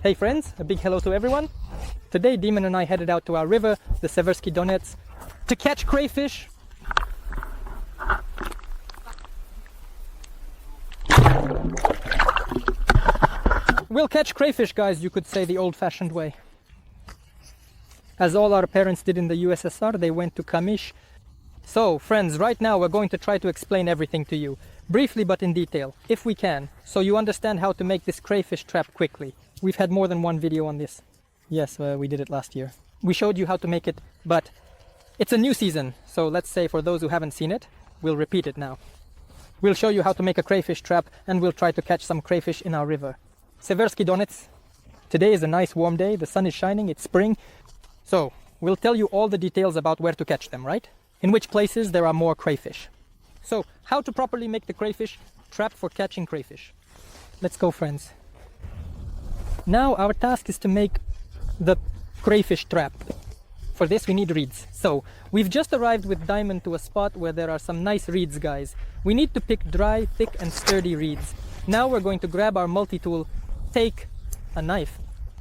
Hey friends, a big hello to everyone. Today Demon and I headed out to our river, the Seversky Donets, to catch crayfish. We'll catch crayfish, guys, you could say the old-fashioned way. As all our parents did in the USSR, they went to Kamish. So, friends, right now we're going to try to explain everything to you, briefly but in detail, if we can, so you understand how to make this crayfish trap quickly. We've had more than one video on this. Yes, we did it last year. We showed you how to make it, but it's a new season, so let's say for those who haven't seen it, we'll repeat it now. We'll show you how to make a crayfish trap, and we'll try to catch some crayfish in our river. Seversky Donets. Today is a nice warm day, the sun is shining, it's spring. So, we'll tell you all the details about where to catch them, right? In which places there are more crayfish. So, how to properly make the crayfish trap for catching crayfish. Let's go, friends. Now our task is to make the crayfish trap. For this we need reeds. So, we've just arrived with Diamond to a spot where there are some nice reeds, guys. We need to pick dry, thick and sturdy reeds. Now we're going to grab our multi-tool, take a knife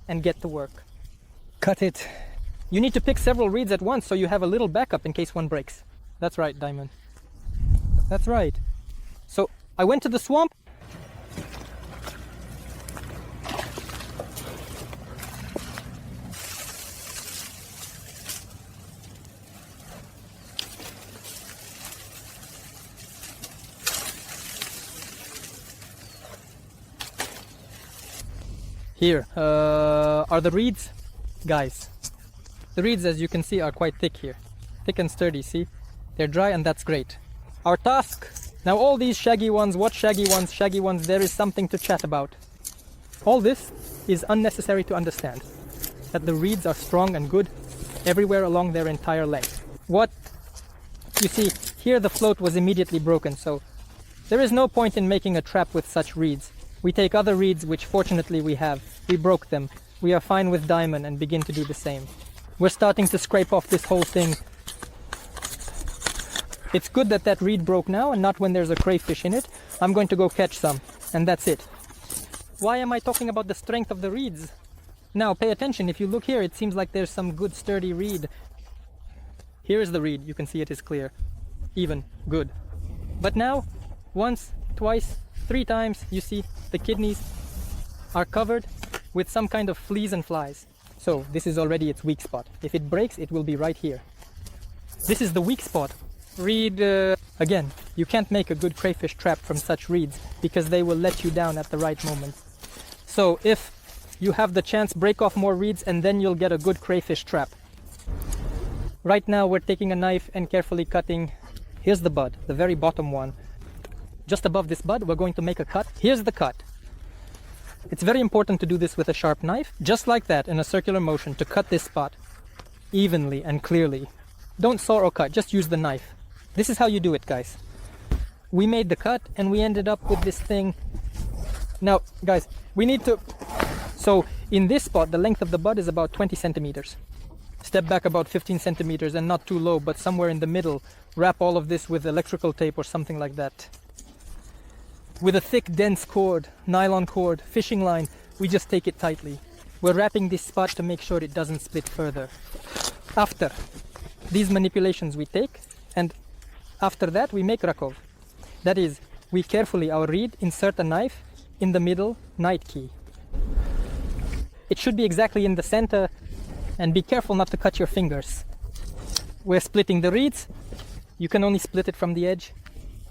and get to work. Cut it. You need to pick several reeds at once so you have a little backup in case one breaks. That's right, Diamond. That's right. So, I went to the swamp. Here are the reeds, guys. The reeds, as you can see, are quite thick here. Thick and sturdy, see? They're dry and that's great. Our task, now all these shaggy ones, what shaggy ones, there is something to chat about. All this is unnecessary to understand. That the reeds are strong and good everywhere along their entire length. What? You see, here the float was immediately broken, so there is no point in making a trap with such reeds. We take other reeds, which fortunately we have. We broke them. We are fine with Diamond and begin to do the same. We're starting to scrape off this whole thing. It's good that that reed broke now and not when there's a crayfish in it. I'm going to go catch some, and that's it. Why am I talking about the strength of the reeds? Now, pay attention. If you look here, it seems like there's some good sturdy reed. Here is the reed. You can see it is clear. Even. Good. But now, once, twice, 3 times, you see the kidneys are covered with some kind of fleas and flies. So this is already its weak spot. If it breaks, it will be right here. This is the weak spot. Reed, again, you can't make a good crayfish trap from such reeds because they will let you down at the right moment. So if you have the chance, break off more reeds and then you'll get a good crayfish trap. Right now we're taking a knife and carefully cutting. Here's the bud, the very bottom one. Just above this bud, we're going to make a cut. Here's the cut. It's very important to do this with a sharp knife, just like that, in a circular motion, to cut this spot evenly and clearly. Don't saw or cut, just use the knife. This is how you do it, guys. We made the cut and we ended up with this thing. Now, guys, we need to... So, in this spot, the length of the bud is about 20 centimeters. Step back about 15 centimeters and not too low, but somewhere in the middle. Wrap all of this with electrical tape or something like that. With a thick, dense cord, nylon cord, fishing line, we just take it tightly. We're wrapping this spot to make sure it doesn't split further. After these manipulations we take, and after that we make rakov. That is, we carefully, our reed, insert a knife in the middle, night key. It should be exactly in the center, and be careful not to cut your fingers. We're splitting the reeds. You can only split it from the edge.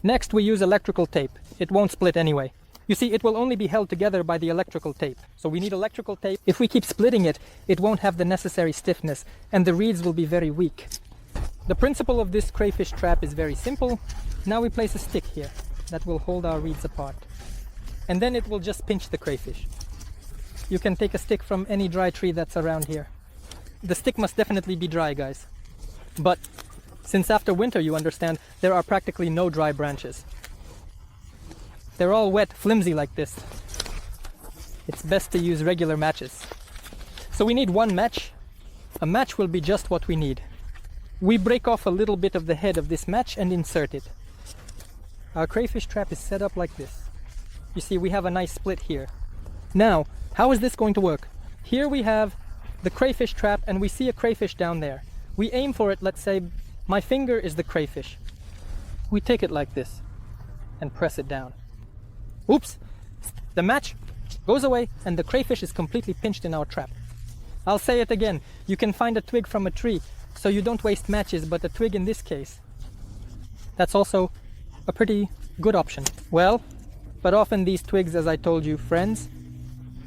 Next we use electrical tape. It won't split anyway. You see, it will only be held together by the electrical tape. So we need electrical tape. If we keep splitting it, it won't have the necessary stiffness, and the reeds will be very weak. The principle of this crayfish trap is very simple. Now we place a stick here that will hold our reeds apart. And then it will just pinch the crayfish. You can take a stick from any dry tree that's around here. The stick must definitely be dry, guys. But since after winter, you understand, there are practically no dry branches. They're all wet, flimsy like this. It's best to use regular matches. So we need one match. A match will be just what we need. We break off a little bit of the head of this match and insert it. Our crayfish trap is set up like this. You see, we have a nice split here. Now, how is this going to work? Here we have the crayfish trap, and we see a crayfish down there. We aim for it, let's say my finger is the crayfish. We take it like this and press it down. Oops! The match goes away and the crayfish is completely pinched in our trap. I'll say it again, you can find a twig from a tree, so you don't waste matches, but a twig in this case, that's also a pretty good option. Well, but often these twigs, as I told you, friends,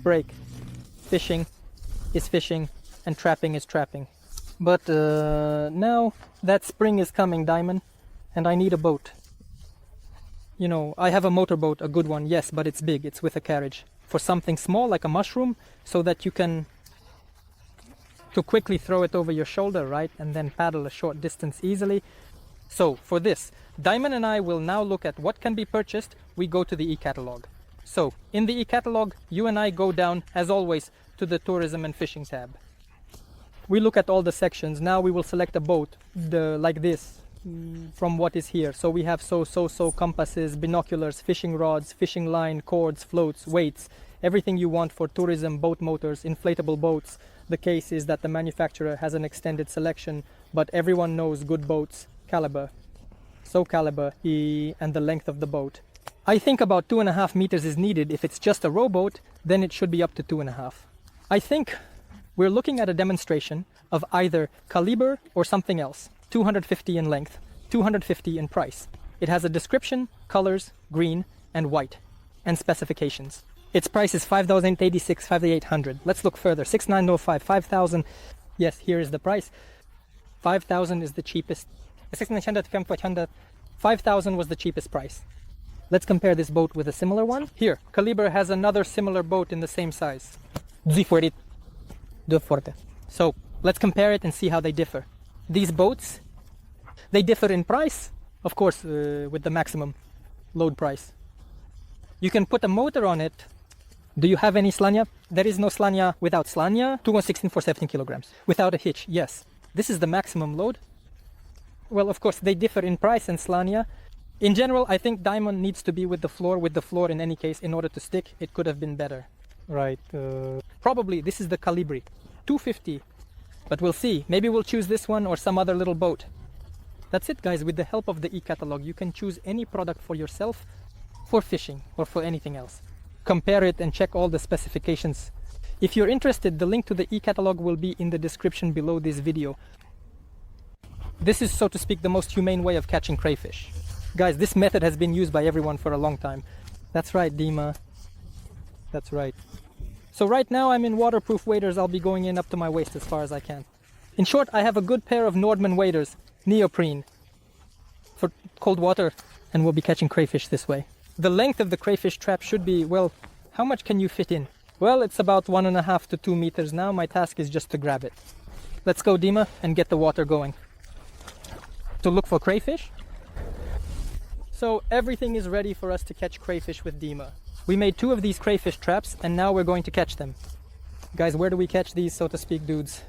break. Fishing is fishing and trapping is trapping. But now that spring is coming, Diamond, and I need a boat. You know, I have a motorboat, a good one, yes, but it's big, it's with a carriage. For something small like a mushroom, so that you can to quickly throw it over your shoulder, right, and then paddle a short distance easily. So for this, Diamond and I will now look at what can be purchased. We go to the e-catalog. So in the e-catalog, you and I go down, as always, to the tourism and fishing tab. We look at all the sections. Now we will select a boat, like this, from what is here. So we have so compasses, binoculars, fishing rods, fishing line, cords, floats, weights, everything you want for tourism, boat motors, inflatable boats. The case is that the manufacturer has an extended selection, but everyone knows good boats, caliber. So caliber, and the length of the boat. I think about 2.5 meters is needed. If it's just a rowboat, then it should be up to 2.5. I think we're looking at a demonstration of either caliber or something else. 250 in length, 250 in price. It has a description, colors, green and white, and specifications. Its price is 5,086, 5,800. Let's look further. 6,905, 5,000. Yes, here is the price. 5,000 is the cheapest. 6,900, 5,000 was the cheapest price. Let's compare this boat with a similar one. Here, Caliber has another similar boat in the same size. So let's compare it and see how they differ. These boats, they differ in price, of course, with the maximum load price. You can put a motor on it. Do you have any slania? There is no slania without slania. 216 for 17 kilograms. Without a hitch, yes. This is the maximum load. Well, of course, they differ in price and slania. In general, I think Diamond needs to be with the floor in any case, in order to stick. It could have been better. Right. Probably this is the Calibri. 250. But we'll see. Maybe we'll choose this one or some other little boat. That's it, guys. With the help of the e-catalog, you can choose any product for yourself, for fishing or for anything else. Compare it and check all the specifications. If you're interested, the link to the e-catalog will be in the description below this video. This is, so to speak, the most humane way of catching crayfish. Guys, this method has been used by everyone for a long time. That's right, Dima. That's right. So right now I'm in waterproof waders. I'll be going in up to my waist as far as I can. In short, I have a good pair of Nordman waders, neoprene, for cold water, and we'll be catching crayfish this way. The length of the crayfish trap should be, well, how much can you fit in? Well, it's about 1.5 to 2 meters now. My task is just to grab it. Let's go, Dima, and get the water going. To look for crayfish. So everything is ready for us to catch crayfish with Dima. We made 2 of these crayfish traps, and now we're going to catch them. Guys, where do we catch these, so to speak, dudes?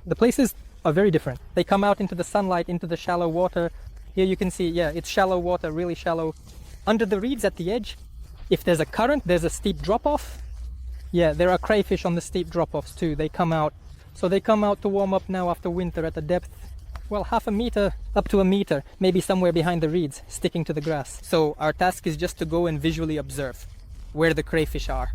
The places are very different. They come out into the sunlight, into the shallow water. Here you can see, yeah, it's shallow water, really shallow. Under the reeds at the edge, if there's a current, there's a steep drop-off. Yeah, there are crayfish on the steep drop-offs too. They come out. So they come out to warm up now after winter at a depth, well, 0.5 meter up to 1 meter, maybe somewhere behind the reeds, sticking to the grass. So our task is just to go and visually observe where the crayfish are.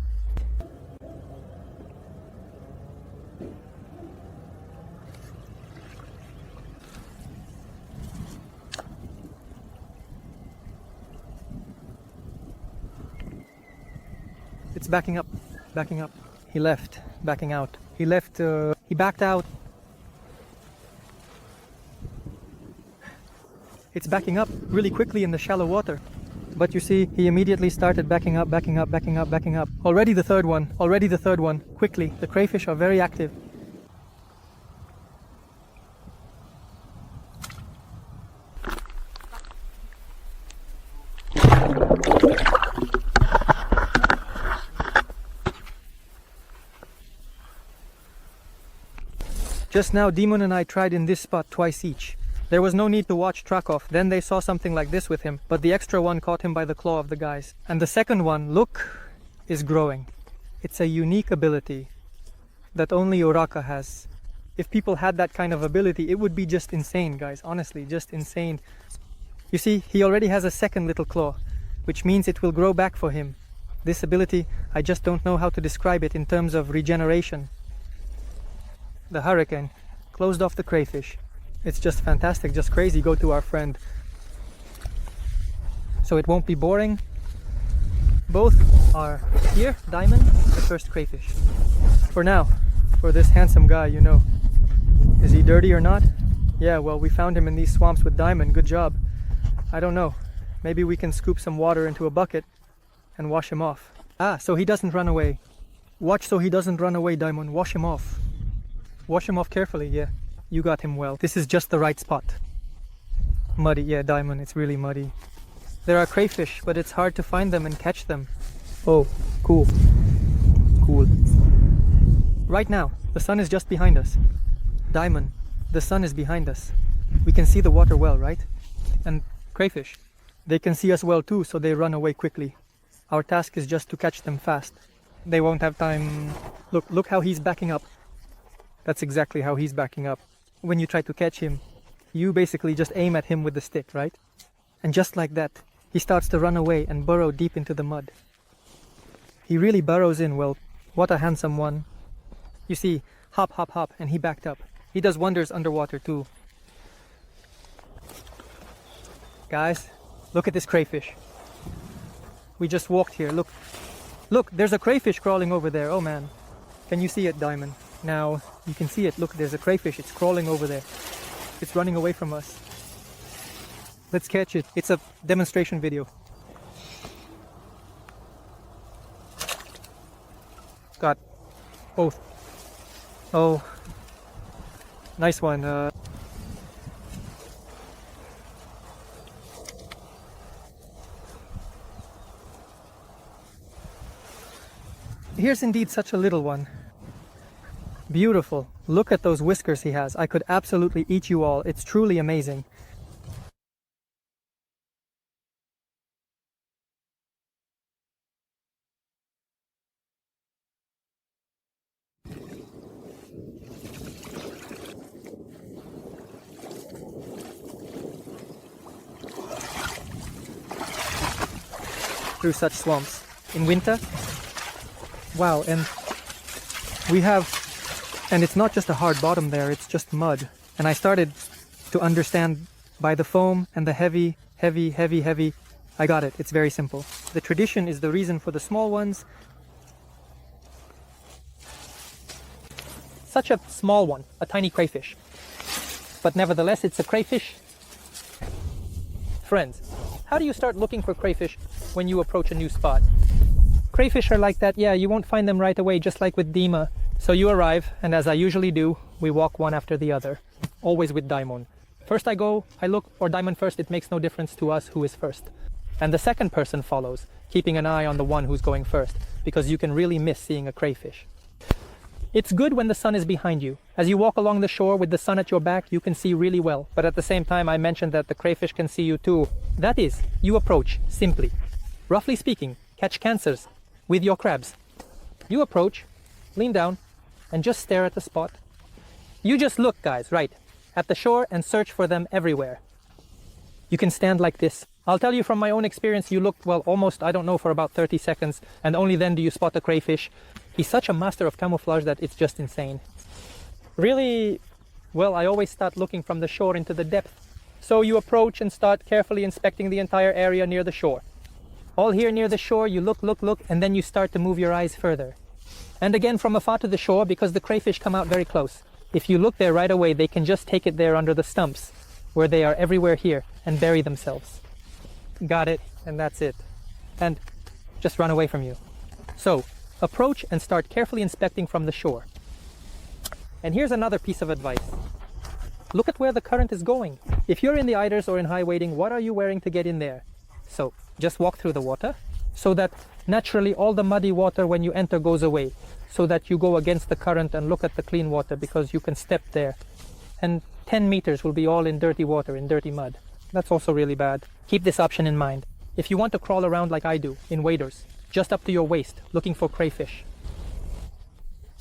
It's backing up, backing up. He left, backing out. He left, he backed out. It's backing up really quickly in the shallow water. But you see, he immediately started backing up, backing up, backing up, backing up. Already the third one, quickly. The crayfish are very active. Just now, Demon and I tried in this spot twice each. There was no need to watch track off. Then they saw something like this with him, but the extra one caught him by the claw of the guys. And the second one, look, is growing. It's a unique ability. that only Oraka has. If people had that kind of ability, it would be just insane, guys. Honestly, just insane. You see, he already has a second little claw, which means it will grow back for him. This ability, I just don't know how to describe it in terms of regeneration. The hurricane closed off the crayfish. It's just fantastic, just crazy. Go to our friend. So it won't be boring. Both are here, Diamond, the first crayfish. For now, for this handsome guy, you know. Is he dirty or not? Yeah, well, we found him in these swamps with Diamond. Good job. I don't know. Maybe we can scoop some water into a bucket and wash him off. Ah, so he doesn't run away. Watch so he doesn't run away, Diamond. Wash him off. Wash him off carefully, yeah. You got him well. This is just the right spot. Muddy, yeah, Diamond, it's really muddy. There are crayfish, but it's hard to find them and catch them. Oh, cool. Cool. Right now, the sun is just behind us. Diamond, the sun is behind us. We can see the water well, right? And crayfish, they can see us well too, so they run away quickly. Our task is just to catch them fast. They won't have time. Look how he's backing up. That's exactly how he's backing up. When you try to catch him, you basically just aim at him with the stick, right? And just like that, he starts to run away and burrow deep into the mud. He really burrows in. Well, what a handsome one. You see, hop, hop, hop, and he backed up. He does wonders underwater too. Guys, look at this crayfish. We just walked here. Look, there's a crayfish crawling over there. Oh man, can you see it, Diamond? Now, you can see it. Look, there's a crayfish. It's crawling over there. It's running away from us. Let's catch it. It's a demonstration video. Got both. Oh, nice one. Here's indeed such a little one. Beautiful. Look at those whiskers he has. I could absolutely eat you all. It's truly amazing. Through such swamps in winter. Wow, and we have, and it's not just a hard bottom there, it's just mud. And I started to understand by the foam and the heavy, I got it. It's very simple. The tradition is the reason for the small ones. Such a small one, a tiny crayfish. But nevertheless, it's a crayfish. Friends, how do you start looking for crayfish when you approach a new spot? Crayfish are like that, yeah, you won't find them right away, just like with Dima. So you arrive, and as I usually do, we walk one after the other. Always with Diamond. First I go, I look, or Diamond first, it makes no difference to us who is first. And the second person follows, keeping an eye on the one who's going first, because you can really miss seeing a crayfish. It's good when the sun is behind you. As you walk along the shore with the sun at your back, you can see really well. But at the same time, I mentioned that the crayfish can see you too. That is, you approach, simply. Roughly speaking, catch cancers with your crabs. You approach, lean down, and just stare at the spot. You just look, guys, right, at the shore and search for them everywhere. You can stand like this. I'll tell you from my own experience, you look, well, almost, I don't know, for about 30 seconds, and only then do you spot a crayfish. He's such a master of camouflage that it's just insane. Really, well, I always start looking from the shore into the depth. So you approach and start carefully inspecting the entire area near the shore. All here near the shore, you look, and then you start to move your eyes further. And again from afar to the shore, because the crayfish come out very close. If you look there right away, they can just take it there under the stumps, where they are everywhere here, and bury themselves. Got it, and that's it. And just run away from you. So, approach and start carefully inspecting from the shore. And here's another piece of advice. Look at where the current is going. If you're in the eiders or in high wading, what are you wearing to get in there? So, just walk through the water, so that naturally all the muddy water when you enter goes away, so that you go against the current and look at the clean water, because you can step there. And 10 meters will be all in dirty water, in dirty mud. That's also really bad. Keep this option in mind. If you want to crawl around like I do, in waders, just up to your waist, looking for crayfish.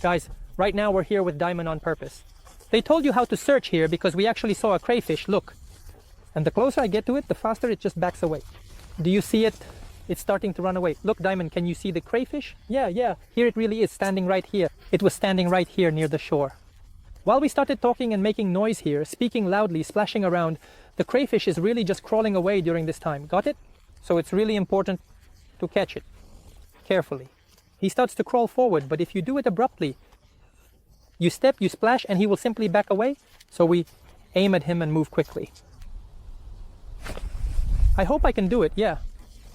Guys, Right now we're here with Diamond on purpose. They told you how to search here because we actually saw a crayfish, look. And the closer I get to it, the faster it just backs away. Do you see it? It's starting to run away. Look, Diamond, can you see the crayfish? Yeah, here it really is, standing right here. It was standing right here near the shore. While we started talking and making noise here, speaking loudly, splashing around, the crayfish is really just crawling away during this time. Got it? So it's really important to catch it carefully. He starts to crawl forward, but if you do it abruptly, you step, you splash, and he will simply back away. So we aim at him and move quickly. I hope I can do it, yeah.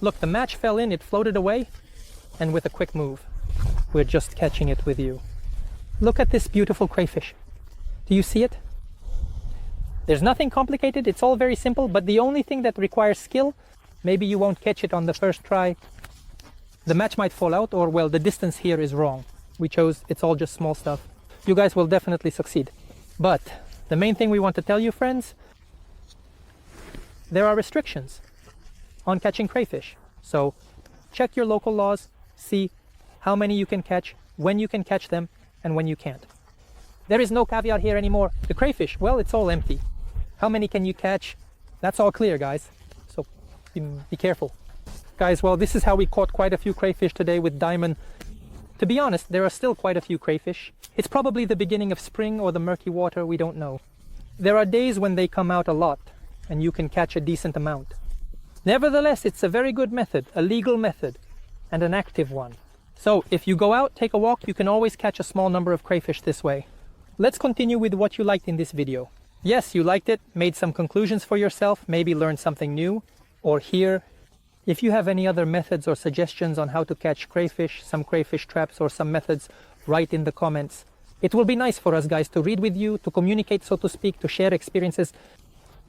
Look, the match fell in, it floated away, and with a quick move, we're just catching it with you. Look at this beautiful crayfish. Do you see it? There's nothing complicated, it's all very simple, but the only thing that requires skill, maybe you won't catch it on the first try. The match might fall out, or well, the distance here is wrong. We chose, it's all just small stuff. You guys will definitely succeed. But the main thing we want to tell you, friends, there are restrictions on catching crayfish. So check your local laws, see how many you can catch, when you can catch them, and when you can't. There is no caveat here anymore. The crayfish, well, it's all empty. How many can you catch? That's all clear, guys. So be careful. Guys, well, this is how we caught quite a few crayfish today with Diamond. To be honest, there are still quite a few crayfish. It's probably the beginning of spring or the murky water, we don't know. There are days when they come out a lot, and you can catch a decent amount. Nevertheless, it's a very good method, a legal method, and an active one. So if you go out, take a walk, you can always catch a small number of crayfish this way. Let's continue with what you liked in this video. Yes, you liked it, made some conclusions for yourself, maybe learned something new, or here. If you have any other methods or suggestions on how to catch crayfish, some crayfish traps or some methods, write in the comments. It will be nice for us guys to read with you, to communicate, so to speak, to share experiences.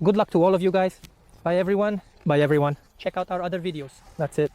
Good luck to all of you guys. Bye everyone. Bye everyone. Check out our other videos. That's it.